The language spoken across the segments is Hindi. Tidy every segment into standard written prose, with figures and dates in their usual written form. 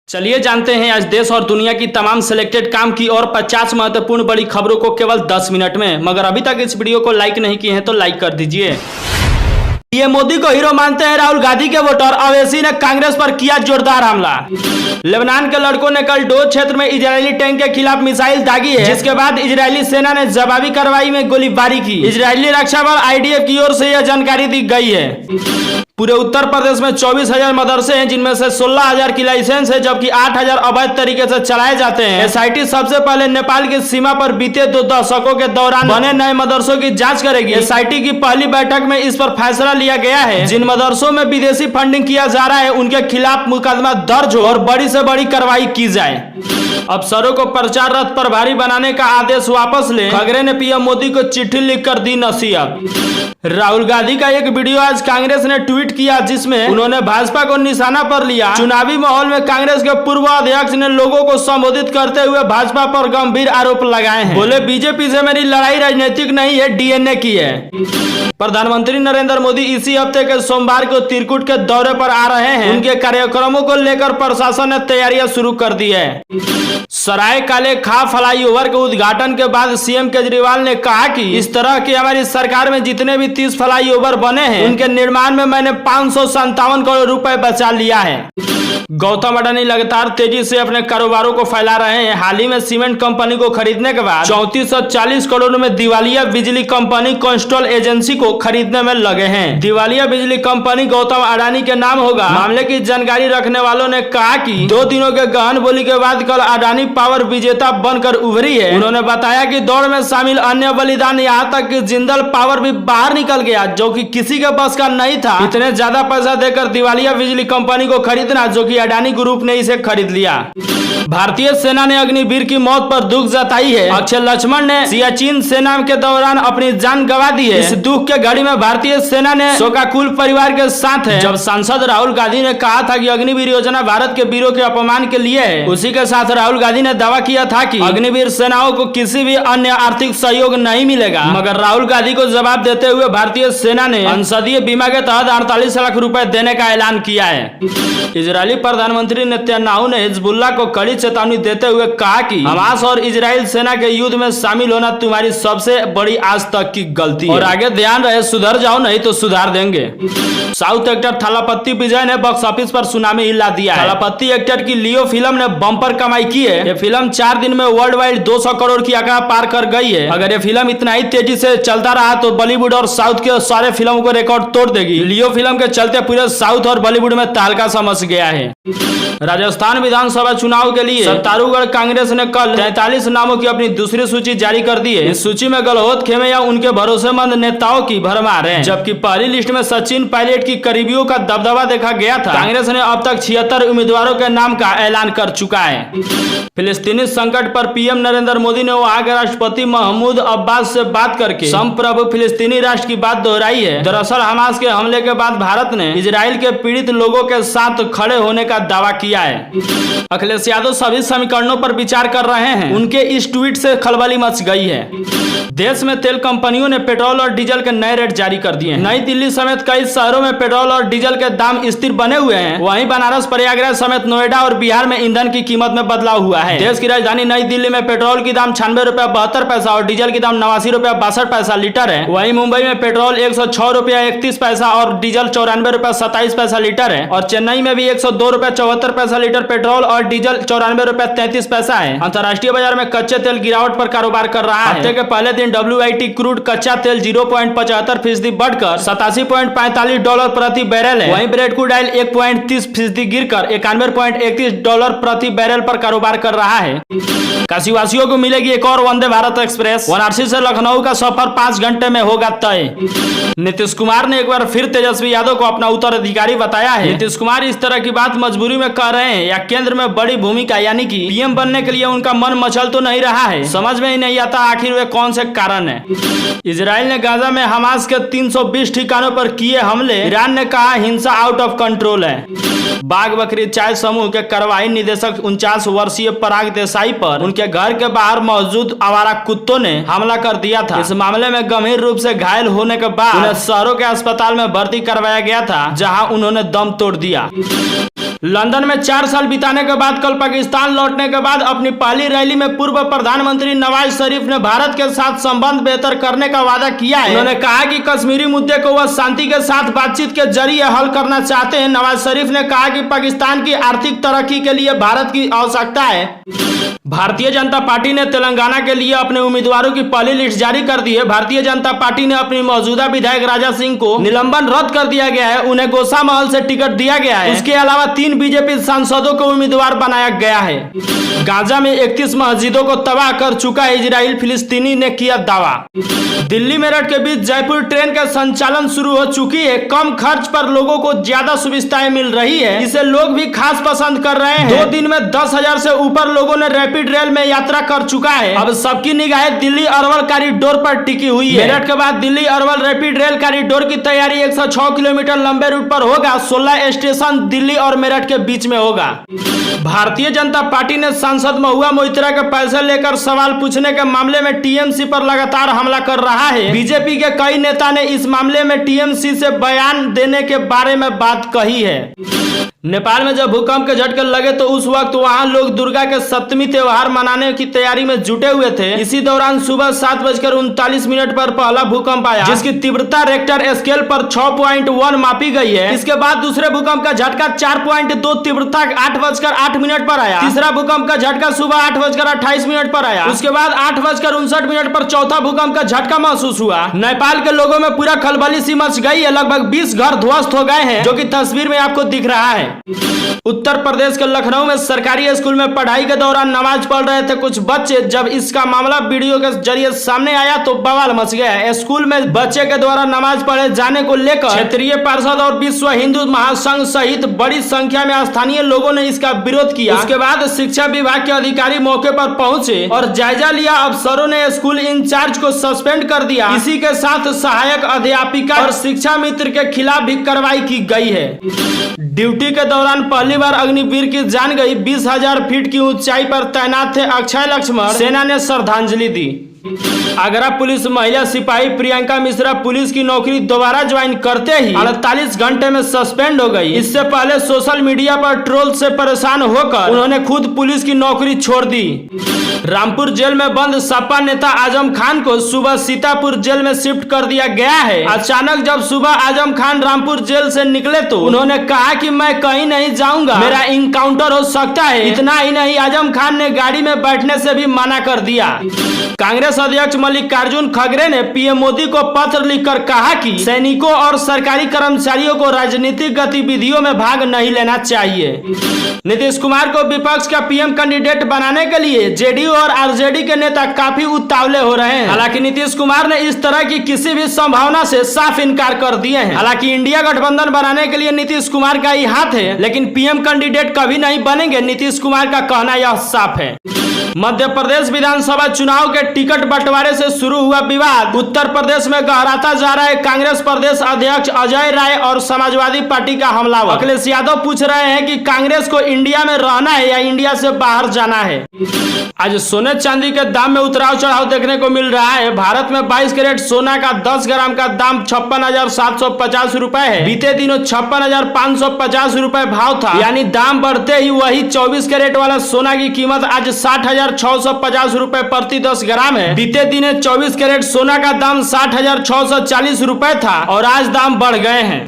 चलिए जानते हैं आज देश और दुनिया की तमाम सिलेक्टेड काम की और 50 महत्वपूर्ण बड़ी खबरों को केवल 10 मिनट में। मगर अभी तक इस वीडियो को लाइक नहीं किए हैं तो लाइक कर दीजिए। ये मोदी को हीरो मानते हैं राहुल गांधी के वोटर अवैसी ने कांग्रेस पर किया जोरदार हमला। लेबनान के लड़कों ने कल डोज क्षेत्र में इजरायली टैंक के खिलाफ मिसाइल दागी है, जिसके बाद इजरायली सेना ने जवाबी कार्रवाई में गोलीबारी की। इजरायली रक्षा बल आईडीएफ की ओर से यह जानकारी दी गई है। पूरे उत्तर प्रदेश में 24,000 मदरसे हैं, जिनमें से 16,000 की लाइसेंस है, जबकि 8,000 अवैध तरीके से चलाए जाते हैं। एसआईटी सबसे पहले नेपाल की सीमा पर बीते 2 दशकों के दौरान बने नए मदरसों की जांच करेगी। एसआईटी की पहली बैठक में इस पर फैसला लिया गया है। जिन मदरसों में विदेशी फंडिंग किया जा रहा है उनके खिलाफ मुकदमा दर्ज हो और बड़ी से बड़ी कार्रवाई की जाए। अफसरों को प्रचार रथ पर भारी बनाने का आदेश वापस ले, खगरे ने पीएम मोदी को चिट्ठी लिखकर दी नसीहत। राहुल गांधी का एक वीडियो आज कांग्रेस ने ट्वीट किया, जिसमें उन्होंने भाजपा को निशाना पर लिया। चुनावी माहौल में कांग्रेस के पूर्व अध्यक्ष ने लोगों को संबोधित करते हुए भाजपा पर गंभीर आरोप लगाए हैं। बोले, बीजेपी से मेरी लड़ाई राजनीतिक नहीं है, डीएनए की है। प्रधानमंत्री नरेंद्र मोदी इसी हफ्ते के सोमवार को त्रिकुट के दौरे पर आ रहे हैं। उनके कार्यक्रमों को लेकर प्रशासन ने तैयारियां शुरू कर दी है। सराय काले खा फ्लाईओवर के उद्घाटन के बाद सीएम केजरीवाल ने कहा कि इस तरह की हमारी सरकार में जितने भी 30 फ्लाईओवर बने हैं, उनके निर्माण में मैंने 557 करोड़ रुपए बचा लिया है। गौतम अडानी लगातार तेजी से अपने कारोबारों को फैला रहे हैं। हाल ही में सीमेंट कंपनी को खरीदने के बाद 3440 करोड़ में दिवालिया बिजली कंपनी कोस्टल एजेंसी को खरीदने में लगे हैं। दिवालिया बिजली कंपनी गौतम अडानी के नाम होगा। मामले की जानकारी रखने वालों ने कहा कि 2 दिनों के गहन बोली के बाद कल अडानी पावर विजेता बनकर उभरी है। उन्होंने बताया कि दौड़ में शामिल अन्य बलिदान यहाँ तक कि जिंदल पावर भी बाहर निकल गया, जो कि किसी के बस का नहीं था। इतने ज्यादा पैसा देकर दिवालिया बिजली कंपनी को खरीदना, जो कि अडानी ग्रुप ने इसे खरीद लिया। भारतीय सेना ने अग्निवीर की मौत पर दुख जताई है। अक्षय लक्ष्मण ने सियाचिन सेना के दौरान अपनी जान गंवा दी है। इस दुख के घड़ी में भारतीय सेना ने शोकाकुल परिवार के साथ है। जब सांसद राहुल गांधी ने कहा था कि अग्निवीर योजना भारत के वीरों के अपमान के लिए है, उसी के साथ राहुल गांधी ने दावा किया था कि अग्निवीर सेनाओं को किसी भी अन्य आर्थिक सहयोग नहीं मिलेगा। मगर राहुल गांधी को जवाब देते हुए भारतीय सेना ने अंशदीय बीमा के तहत 48 लाख रुपए देने का ऐलान किया है। इजरायली प्रधानमंत्री नेतन्याहू ने हिजबुल्लाह को कड़ी चेतावनी देते हुए कहा कि हमास और इजराइल सेना के युद्ध में शामिल होना तुम्हारी सबसे बड़ी आज तक की गलती है और आगे ध्यान रहे, सुधर जाओ नहीं तो सुधार देंगे। साउथ एक्टर थालापति विजय ने बॉक्स ऑफिस पर सुनामी हिला दिया है। थालापति एक्टर की लियो फिल्म ने बम्पर कमाई की है। ये फिल्म 4 दिन में वर्ल्ड वाइड 200 करोड़ की आंकड़ा पार कर गई है। अगर ये फिल्म इतना ही तेजी से चलता रहा तो बॉलीवुड और साउथ के सारे फिल्मों को रिकॉर्ड तोड़ देगी। लियो फिल्म के चलते पूरे साउथ और बॉलीवुड में तहलका समझ गया है। राजस्थान विधानसभा चुनाव के लिए सत्तारूगढ़ कांग्रेस ने कल 43 नामों की अपनी दूसरी सूची जारी कर दी है। इस सूची में गहलोत खेमे या उनके भरोसेमंद नेताओं की भरमार है, जबकि पहली लिस्ट में सचिन पायलट की करीबियों का दबदबा देखा गया था। कांग्रेस ने अब तक 76 उम्मीदवारों के नाम का ऐलान कर चुका है। फिलिस्तीनी संकट पर पीएम नरेंद्र मोदी ने वहां के राष्ट्रपति महमूद अब्बास से बात करके संप्रभु फिलिस्तीनी राष्ट्र की बात दोहराई है। दरअसल हमास के हमले के बाद भारत ने इजराइल के पीड़ित लोगों के साथ खड़े होने का दावा किया है। अखिलेश यादव सभी समीकरणों पर विचार कर रहे हैं। उनके इस ट्वीट से खलबली मच गई है। देश में तेल कंपनियों ने पेट्रोल और डीजल के नए रेट जारी कर दिए हैं। नई दिल्ली समेत कई शहरों में पेट्रोल और डीजल के दाम स्थिर बने हुए हैं। वहीं बनारस, प्रयागराज समेत नोएडा और बिहार में ईंधन की कीमत में बदलाव हुआ है। देश की राजधानी नई दिल्ली में पेट्रोल की दाम 96 रुपया 72 पैसा और डीजल की दाम 89 रुपया 62 पैसा लीटर है। वहीं मुंबई में पेट्रोल 106 रुपया 31 पैसा और डीजल 94 रुपया 27 पैसा लीटर है। और चेन्नई में भी 102 रुपया 74 पैसा लीटर पेट्रोल और डीजल 94 रुपया 33 पैसा है। अंतर्राष्ट्रीय बाजार में कच्चे तेल गिरावट पर कारोबार कर रहा है। हफ्ते के पहले दिन WIT क्रूड कच्चा तेल 0.75% बढ़कर $87.45 प्रति बैरल है। वहीं ब्रेड क्रूड ऑयल 1.30% गिरकर $91.31 प्रति बैरल पर कारोबार कर रहा है। काशीवासियों को मिलेगी एक और वंदे भारत एक्सप्रेस। वाराणसी से लखनऊ का सफर 5 घंटे में होगा तय। नीतीश कुमार ने एक बार फिर तेजस्वी यादव को अपना उत्तराधिकारी बताया है। नीतीश कुमार इस तरह की बात मजबूरी में कर रहे हैं या केंद्र में बड़ी भूमिका यानी कि पीएम बनने के लिए उनका मन मचल तो नहीं रहा है। समझ में ही नहीं आता आखिर वे कौन से कारण है। इजराइल ने गाजा में हमास के 320 ठिकानों पर किए हमले। ईरान ने कहा हिंसा आउट ऑफ कंट्रोल है। बाघ बकरी चाय समूह के कार्यवाही निदेशक 49 वर्षीय पराग देसाई पर उनके घर के बाहर मौजूद आवारा कुत्तों ने हमला कर दिया था। इस मामले में गंभीर रूप से घायल घायल होने के बाद उन्हें शहरों के अस्पताल में भर्ती करवाया गया था, जहां उन्होंने दम तोड़ दिया। लंदन में 4 साल बिताने के बाद कल पाकिस्तान लौटने के बाद अपनी पहली रैली में पूर्व प्रधानमंत्री नवाज शरीफ ने भारत के साथ संबंध बेहतर करने का वादा किया है। उन्होंने कहा कि कश्मीरी मुद्दे को वह शांति के साथ बातचीत के जरिए हल करना चाहते हैं। नवाज शरीफ ने कहा कि पाकिस्तान की आर्थिक तरक्की के लिए भारत की आवश्यकता है। भारतीय जनता पार्टी ने तेलंगाना के लिए अपने उम्मीदवारों की पहली लिस्ट जारी कर दी है। भारतीय जनता पार्टी ने अपनी मौजूदा विधायक राजा सिंह को निलंबन रद्द कर दिया गया है, उन्हें गोसा महल से टिकट दिया गया है। उसके अलावा 3 बीजेपी सांसदों को उम्मीदवार बनाया गया है। गाजा में 31 मस्जिदों को तबाह कर चुका इजराइल फिलिस्तीनी ने किया दावा। दिल्ली मेरठ के बीच जयपुर ट्रेन का संचालन शुरू हो चुकी है। कम खर्च पर लोगों को ज्यादा सुविधाएं मिल रही है, इसे लोग भी खास पसंद कर रहे हैं। 2 दिन में 10,000 से ऊपर लोगों ने रैपिड रेल में यात्रा कर चुका है। अब सबकी निगाहें दिल्ली अरवल कॉरिडोर पर टिकी हुई है। मेरठ के बाद Delhi Arwal rapid rail corridor की तैयारी 106 किलोमीटर लंबे रूट पर होगा। 16 स्टेशन दिल्ली और मेरठ के बीच में होगा। भारतीय जनता पार्टी ने सांसद महुआ मोइत्रा के पैसे लेकर सवाल पूछने के मामले में टीएमसी पर लगातार हमला कर रहा है। बीजेपी के कई नेता ने इस मामले में टीएमसी से बयान देने के बारे में बात कही है। नेपाल में जब भूकंप के झटके लगे तो उस वक्त वहां लोग दुर्गा के सप्तमी त्योहार मनाने की तैयारी में जुटे हुए थे। इसी दौरान सुबह 7:39 पर पहला भूकंप आया, जिसकी तीव्रता रेक्टर स्केल पर 6.1 मापी गई है। इसके बाद दूसरे भूकंप का झटका 4.2 तीव्रता 8:08 पर आया। तीसरा भूकंप का झटका सुबह 8:28 पर आया। उसके बाद 8:59 पर चौथा भूकंप का झटका महसूस हुआ। नेपाल के लोगों में पूरा खलबली सी मच गई है। लगभग 20 घर ध्वस्त हो गए हैं, जो कि तस्वीर में आपको दिख रहा है। उत्तर प्रदेश के लखनऊ में सरकारी स्कूल में पढ़ाई के दौरान नमाज पढ़ रहे थे कुछ बच्चे। जब इसका मामला वीडियो के जरिए सामने आया तो बवाल मच गया। स्कूल में बच्चे के द्वारा नमाज पढ़े जाने को लेकर क्षेत्रीय पार्षद और विश्व हिंदू महासंघ सहित बड़ी संख्या में स्थानीय लोगों ने इसका विरोध किया। उसके बाद शिक्षा विभाग के अधिकारी मौके पर पहुंचे और जायजा लिया। अफसरों ने स्कूल इंचार्ज को सस्पेंड कर दिया। इसी के साथ सहायक अध्यापिका और शिक्षा मित्र के खिलाफ भी कार्रवाई की गई है। ड्यूटी के दौरान पहली बार अग्निवीर की जान गई। 20,000 फीट की ऊंचाई पर तैनात थे अक्षय लक्ष्मण। सेना ने श्रद्धांजलि दी। आगरा पुलिस महिला सिपाही प्रियंका मिश्रा पुलिस की नौकरी दोबारा ज्वाइन करते ही 48 घंटे में सस्पेंड हो गई। इससे पहले सोशल मीडिया पर ट्रोल से परेशान होकर उन्होंने खुद पुलिस की नौकरी छोड़ दी। रामपुर जेल में बंद सपा नेता आजम खान को सुबह सीतापुर जेल में शिफ्ट कर दिया गया है। अचानक जब सुबह आजम खान रामपुर जेल से निकले तो उन्होंने कहा कि मैं कहीं नहीं जाऊंगा, मेरा इनकाउंटर हो सकता है। इतना ही नहीं, आजम खान ने गाड़ी में बैठने से भी मना कर दिया। कांग्रेस अध्यक्ष मल्लिकार्जुन खड़गे ने पीएम मोदी को पत्र लिखकर कहा कि सैनिकों और सरकारी कर्मचारियों को राजनीतिक गतिविधियों में भाग नहीं लेना चाहिए। नीतीश कुमार को विपक्ष का पीएम कैंडिडेट बनाने के लिए जेडीयू और आरजेडी के नेता काफी उतावले हो रहे हैं। हालांकि नीतीश कुमार ने इस तरह की किसी भी संभावना से साफ इनकार कर दिए हैं। हालांकि इंडिया गठबंधन बनाने के लिए नीतीश कुमार का ही हाथ है, लेकिन पीएम कैंडिडेट कभी नहीं बनेंगे, नीतीश कुमार का कहना यह साफ है। मध्य प्रदेश विधानसभा चुनाव के टिकट बंटवारे से शुरू हुआ विवाद उत्तर प्रदेश में गहराता जा रहा है। कांग्रेस प्रदेश अध्यक्ष अजय राय और समाजवादी पार्टी का हमलावर अखिलेश यादव पूछ रहे हैं कि कांग्रेस को इंडिया में रहना है या इंडिया से बाहर जाना है। आज सोने चांदी के दाम में उतराव चढ़ाव देखने को मिल रहा है। भारत में 22 कैरेट सोना का 10 ग्राम का दाम 56,750 रुपए है। बीते दिनों 56,550 रुपए भाव था, यानी दाम बढ़ते ही वही 24 कैरेट वाला सोना की कीमत आज 60,650 रुपए प्रति 10 ग्राम है। बीते दिन 24 कैरेट सोना का दाम 60,640 रुपए था और आज दाम बढ़ गए हैं।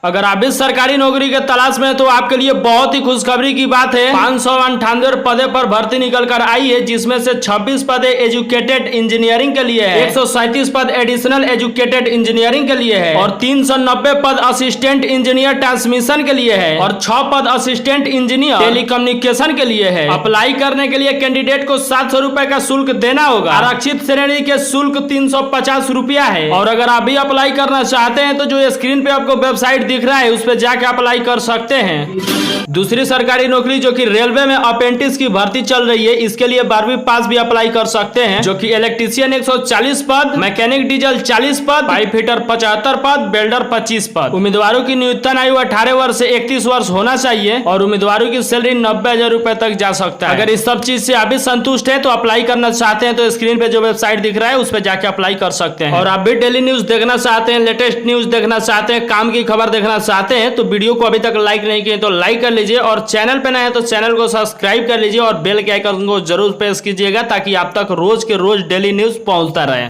अगर आप इस सरकारी नौकरी के तलाश में हैं तो आपके लिए बहुत ही खुशखबरी की बात है। 598 पदे पर भर्ती निकल कर आई है, जिसमें से 26 पदे एजुकेटेड इंजीनियरिंग के लिए है, 137 पद एडिशनल एजुकेटेड इंजीनियरिंग के लिए है और 390 पद असिस्टेंट इंजीनियर ट्रांसमिशन के लिए है और 6 पद असिस्टेंट इंजीनियर टेलीकम्युनिकेशन के लिए है। अप्लाई करने के लिए कैंडिडेट को 700 रुपए का शुल्क देना होगा। आरक्षित श्रेणी के शुल्क 350 रुपया है। और अगर आप भी अप्लाई करना चाहते हैं तो जो स्क्रीन पे आपको वेबसाइट दिख रहा है उस पर जाके अप्लाई कर सकते हैं। दूसरी सरकारी नौकरी जो कि रेलवे में अप्रेंटिस की भर्ती चल रही है, इसके लिए 12वीं पास भी अप्लाई कर सकते हैं, जो कि इलेक्ट्रीशियन 140 पद, मैकेनिक डीजल 40 पद, पाइप फिटर 75 पद, बेल्डर 25 पद। उम्मीदवारों की न्यूनतम आयु 18 वर्ष से 31 वर्ष होना चाहिए और उम्मीदवारों की सैलरी 90,000 रुपए तक जा सकता है। अगर इस सब चीज से आप भी संतुष्ट हैं तो अप्लाई करना चाहते हैं तो स्क्रीन पे जो वेबसाइट दिख रहा है उस पर जाके अप्लाई कर सकते हैं। और आप भी डेली न्यूज देखना चाहते हैं, लेटेस्ट न्यूज देखना चाहते हैं, काम की खबर देखना चाहते हैं तो वीडियो को अभी तक लाइक नहीं किए तो लाइक कर लीजिए, और चैनल पे नए हैं तो चैनल को सब्सक्राइब कर लीजिए और बेल के आइकन को जरूर प्रेस कीजिएगा ताकि आप तक रोज के रोज डेली न्यूज पहुंचता रहे।